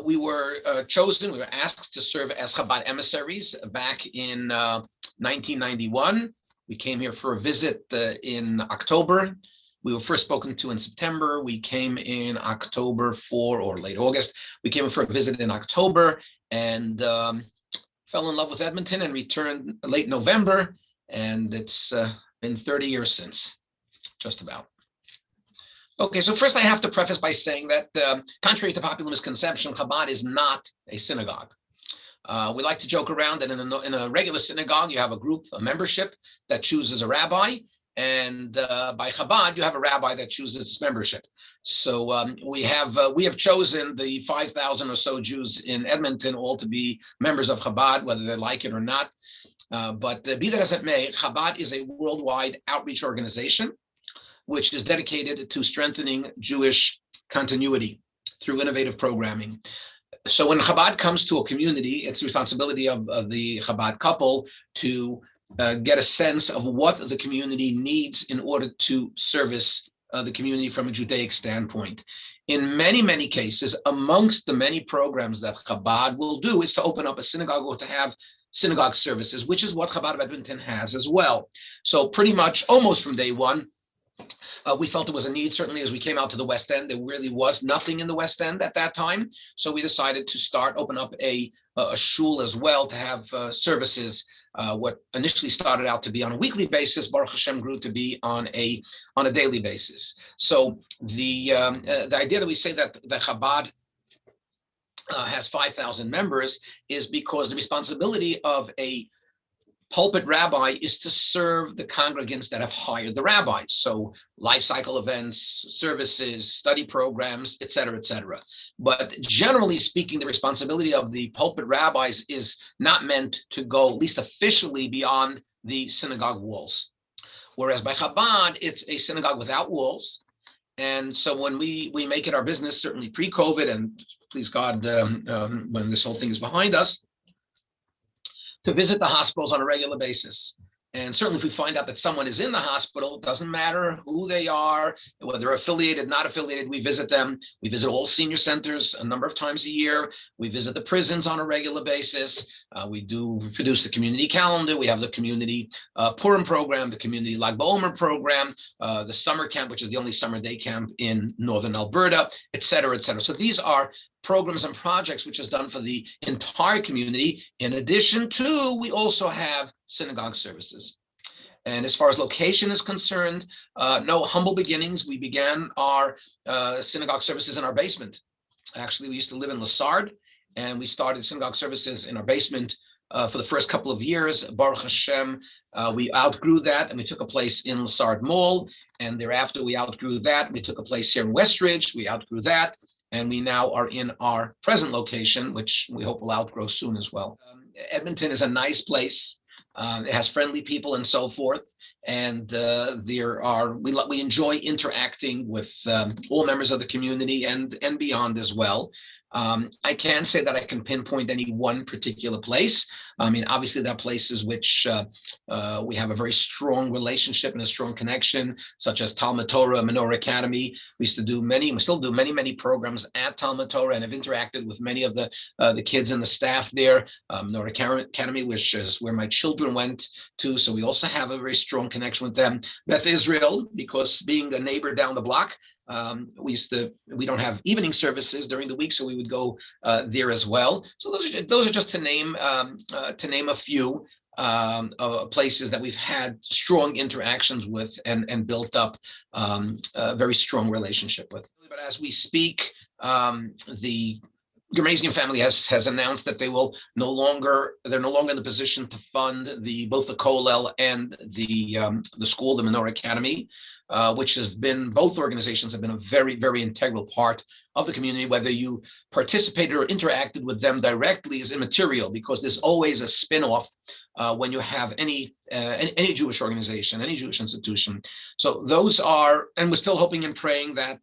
we were chosen, we were asked to serve as Chabad emissaries back in 1991. We came here for a visit in October. We were first spoken to in September. We came in October or late August. We came for a visit in October and fell in love with Edmonton and returned late November. And it's been 30 years since, just about. Okay, so first I have to preface by saying that contrary to popular misconception, Chabad is not a synagogue. We like to joke around that in a regular synagogue, you have a membership that chooses a rabbi, and by Chabad, you have a rabbi that chooses its membership. So we have chosen the 5,000 or so Jews in Edmonton all to be members of Chabad, whether they like it or not. But be that as it may, Chabad is a worldwide outreach organization which is dedicated to strengthening Jewish continuity through innovative programming. So when Chabad comes to a community, it's the responsibility of the Chabad couple to get a sense of what the community needs in order to service the community from a Judaic standpoint. In many, many cases, amongst the many programs that Chabad will do is to open up a synagogue or to have synagogue services, which is what Chabad of Edmonton has as well. So pretty much almost from day one, we felt there was a need. Certainly as we came out to the West End, there really was nothing in the West End at that time. So we decided to open up a shul as well to have services. What initially started out to be on a weekly basis, Baruch Hashem grew to be on a daily basis. So the idea that we say that the Chabad has 5,000 members is because the responsibility of a pulpit rabbi is to serve the congregants that have hired the rabbi. So life cycle events, services, study programs, et cetera, et cetera. But generally speaking, the responsibility of the pulpit rabbis is not meant to go, at least officially, beyond the synagogue walls. Whereas by Chabad, it's a synagogue without walls. And so when we make it our business, certainly pre-COVID, and please God, when this whole thing is behind us, to visit the hospitals on a regular basis. And certainly if we find out that someone is in the hospital, it doesn't matter who they are, whether they're affiliated, not affiliated, we visit them. We visit all senior centers a number of times a year. We visit the prisons on a regular basis. We do produce the community calendar. We have the community Purim program, the community Lag BaOmer program, the summer camp, which is the only summer day camp in northern Alberta, et cetera, et cetera. So these are programs and projects which is done for the entire community. In addition to, we also have synagogue services. And as far as location is concerned, no, humble beginnings. We began our synagogue services in our basement. Actually, we used to live in Lessard, and we started synagogue services in our basement for the first couple of years. Baruch Hashem, we outgrew that, and we took a place in Lessard Mall. And thereafter, we outgrew that. We took a place here in Westridge. We outgrew that. And we now are in our present location, which we hope will outgrow soon as well. Edmonton is a nice place. It has friendly people and so forth. And we enjoy interacting with all members of the community and beyond as well. I can say that I can pinpoint any one particular place. I mean, obviously there are places which we have a very strong relationship and a strong connection, such as Talmud Torah, Menorah Academy. We still do many programs at Talmud Torah and have interacted with many of the kids and the staff there. Menorah Academy, which is where my children went to. So we also have a very strong connection with them. Beth Israel, because being a neighbor down the block, we don't have evening services during the week, so we would go there as well. So those are just to name a few places that we've had strong interactions with and built up a very strong relationship with. But as we speak, the Germazian family has announced that they're no longer in the position to fund both the Kollel and the school, the Menorah Academy, which both organizations have been a very, very integral part of the community. Whether you participated or interacted with them directly is immaterial, because there's always a spin-off when you have any Jewish organization, any Jewish institution. So those are, and we're still hoping and praying that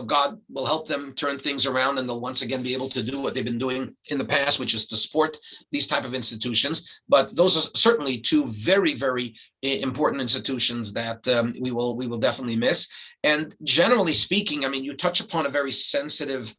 God will help them turn things around, and they'll once again be able to do what they've been doing in the past, which is to support these type of institutions. But those are certainly two very, very important institutions that we will definitely miss. And generally speaking, I mean, you touch upon a very sensitive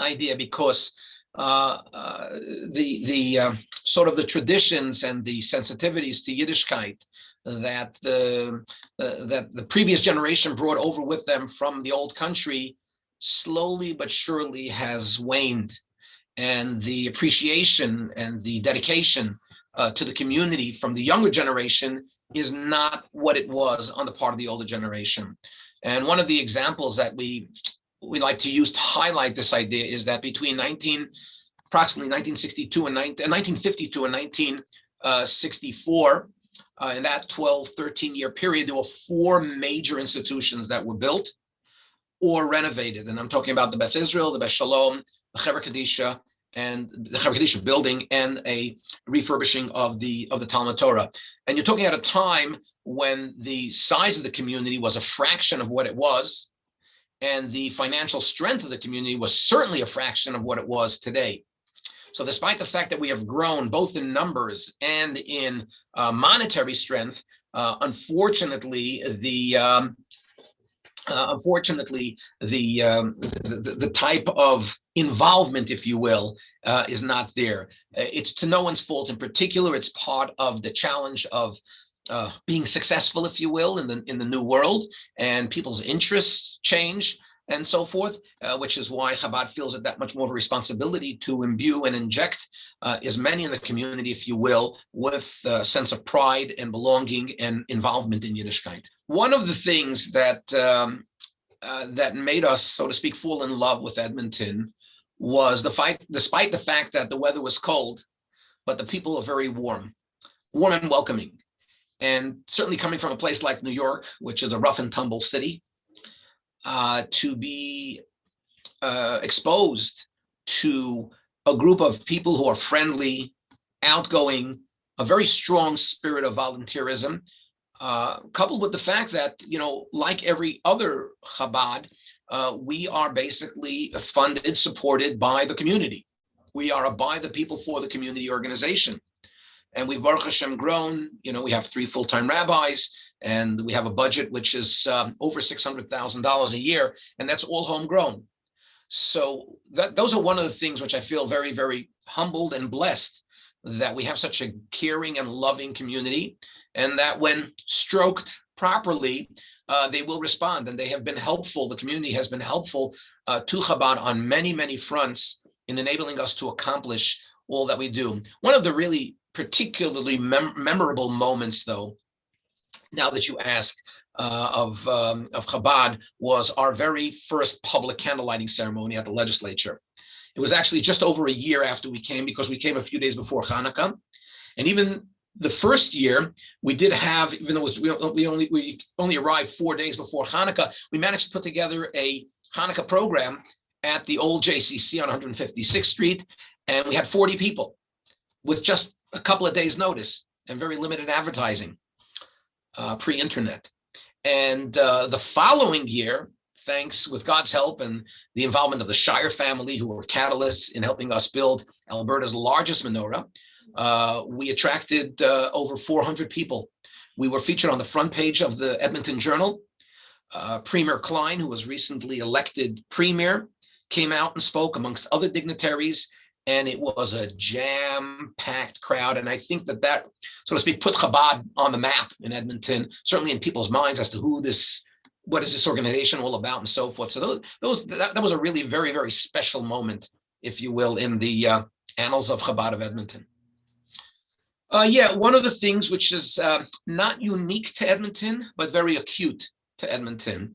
idea because the sort of the traditions and the sensitivities to Yiddishkeit that the previous generation brought over with them from the old country slowly but surely has waned, and the appreciation and the dedication to the community from the younger generation is not what it was on the part of the older generation. And one of the examples that we like to use to highlight this idea is that between approximately 1962 and 1952 and 1964, in that 12, 13-year period, there were 4 major institutions that were built or renovated. And I'm talking about the Beth Israel, the Beth Shalom, the Chevra Kadisha, and the Chevra Kadisha building, and a refurbishing of the Talmud Torah. And you're talking at a time when the size of the community was a fraction of what it was, and the financial strength of the community was certainly a fraction of what it was today. So despite the fact that we have grown both in numbers and in monetary strength, unfortunately, the type of involvement, if you will, is not there. It's to no one's fault in particular. It's part of the challenge of being successful, if you will, in the new world, and people's interests change and so forth, which is why Chabad feels that much more of a responsibility to imbue and inject as many in the community, if you will, with a sense of pride and belonging and involvement in Yiddishkeit. One of the things that made us, so to speak, fall in love with Edmonton was despite the fact that the weather was cold, but the people are very warm and welcoming. And certainly coming from a place like New York, which is a rough and tumble city, to be exposed to a group of people who are friendly, outgoing, a very strong spirit of volunteerism, coupled with the fact that, like every other Chabad, we are basically funded, supported by the community. We are a by the people for the community organization. And we've, Baruch Hashem, grown. We have 3 full-time rabbis, and we have a budget which is over $600,000 a year, and that's all homegrown. So those are one of the things which I feel very, very humbled and blessed, that we have such a caring and loving community, and that when stroked properly, they will respond, and they have been helpful. The community has been helpful to Chabad on many, many fronts in enabling us to accomplish all that we do. One of the really particularly memorable moments, though, now that you ask, of Chabad, was our very first public candlelighting ceremony at the legislature. It was actually just over a year after we came, because we came a few days before Hanukkah. And even the first year, we did have, even though we only arrived 4 days before Hanukkah, we managed to put together a Hanukkah program at the old JCC on 156th Street, and we had 40 people with just a couple of days' notice and very limited advertising, pre-internet. And the following year, thanks, with God's help and the involvement of the Shire family, who were catalysts in helping us build Alberta's largest menorah, we attracted over 400 people. We were featured on the front page of the Edmonton Journal. Premier Klein, who was recently elected premier, came out and spoke amongst other dignitaries, and it was a jam-packed crowd. And I think that, so to speak, put Chabad on the map in Edmonton, certainly in people's minds as to what is this organization all about, and so forth. So that was a really very, very special moment, if you will, in the annals of Chabad of Edmonton. One of the things which is not unique to Edmonton, but very acute to Edmonton,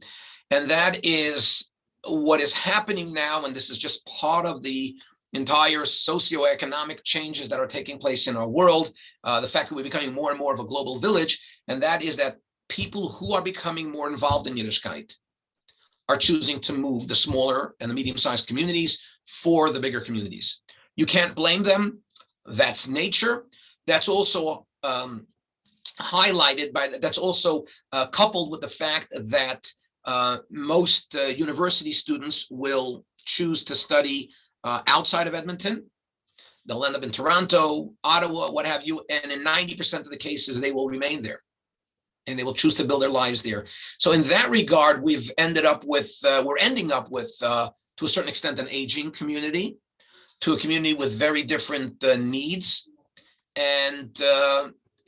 and that is what is happening now, and this is just part of the entire socioeconomic changes that are taking place in our world, the fact that we're becoming more and more of a global village, and that is that people who are becoming more involved in Yiddishkeit are choosing to move the smaller and the medium-sized communities for the bigger communities. You can't blame them. That's nature. That's also highlighted by, that's also coupled with the fact that most university students will choose to study outside of Edmonton. They'll end up in Toronto, Ottawa, what have you, and in 90% of the cases, they will remain there, and they will choose to build their lives there. So in that regard, we're ending up with to a certain extent, an aging community, to a community with very different needs. And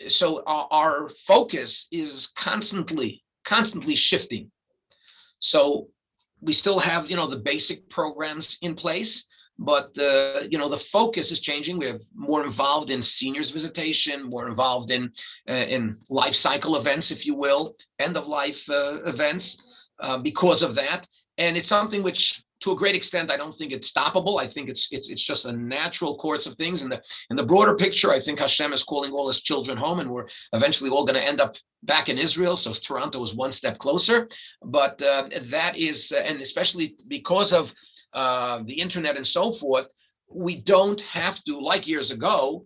so our focus is constantly shifting. So we still have, the basic programs in place, but the focus is changing. We have more involved in seniors visitation, more involved in life cycle events, if you will, end of life events because of that. And it's something which, to a great extent, I don't think it's stoppable. I think it's just a natural course of things. In the broader picture, I think Hashem is calling all his children home, and we're eventually all going to end up back in Israel. So Toronto is one step closer. But that is, and especially because of the internet and so forth, we don't have to, like years ago,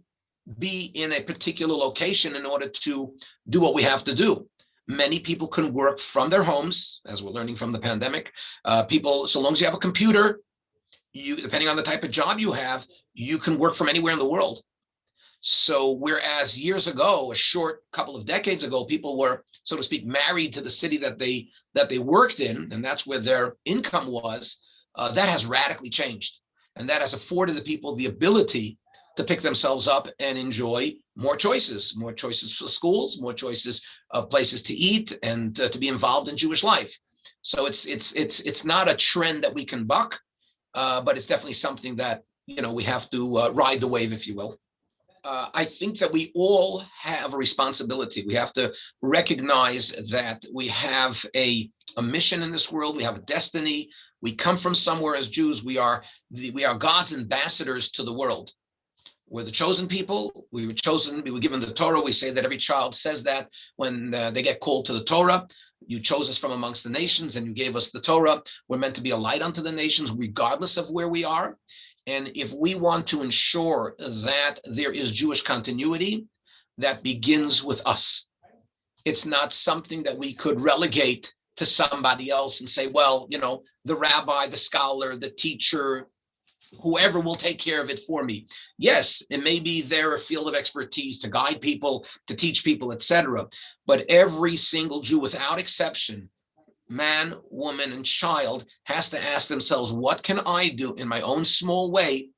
be in a particular location in order to do what we have to do. Many people can work from their homes, as we're learning from the pandemic. People, so long as you have a computer, depending on the type of job you have, you can work from anywhere in the world. So whereas years ago, a short couple of decades ago, people were, so to speak, married to the city that they worked in, and that's where their income was, that has radically changed. And that has afforded the people the ability to pick themselves up and enjoy more choices for schools, more choices of places to eat, and to be involved in Jewish life. So it's not a trend that we can buck, but it's definitely something that we have to ride the wave, if you will. I think that we all have a responsibility. We have to recognize that we have a mission in this world. We have a destiny. We come from somewhere as Jews. We are God's ambassadors to the world. We're the chosen people. We were chosen. We were given the Torah. We say that every child says that when they get called to the Torah. You chose us from amongst the nations, and you gave us the Torah. We're meant to be a light unto the nations, regardless of where we are. And if we want to ensure that there is Jewish continuity, that begins with us. It's not something that we could relegate to somebody else and say, well, the rabbi, the scholar, the teacher, whoever will take care of it for me. Yes, it may be their field of expertise to guide people, to teach people, etc. But every single Jew, without exception, man, woman, and child, has to ask themselves, what can I do in my own small way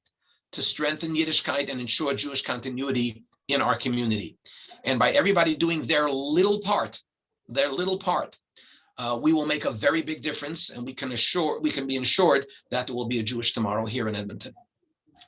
to strengthen Yiddishkeit and ensure Jewish continuity in our community? And by everybody doing their little part, we will make a very big difference, and we can be ensured that there will be a Jewish tomorrow here in Edmonton.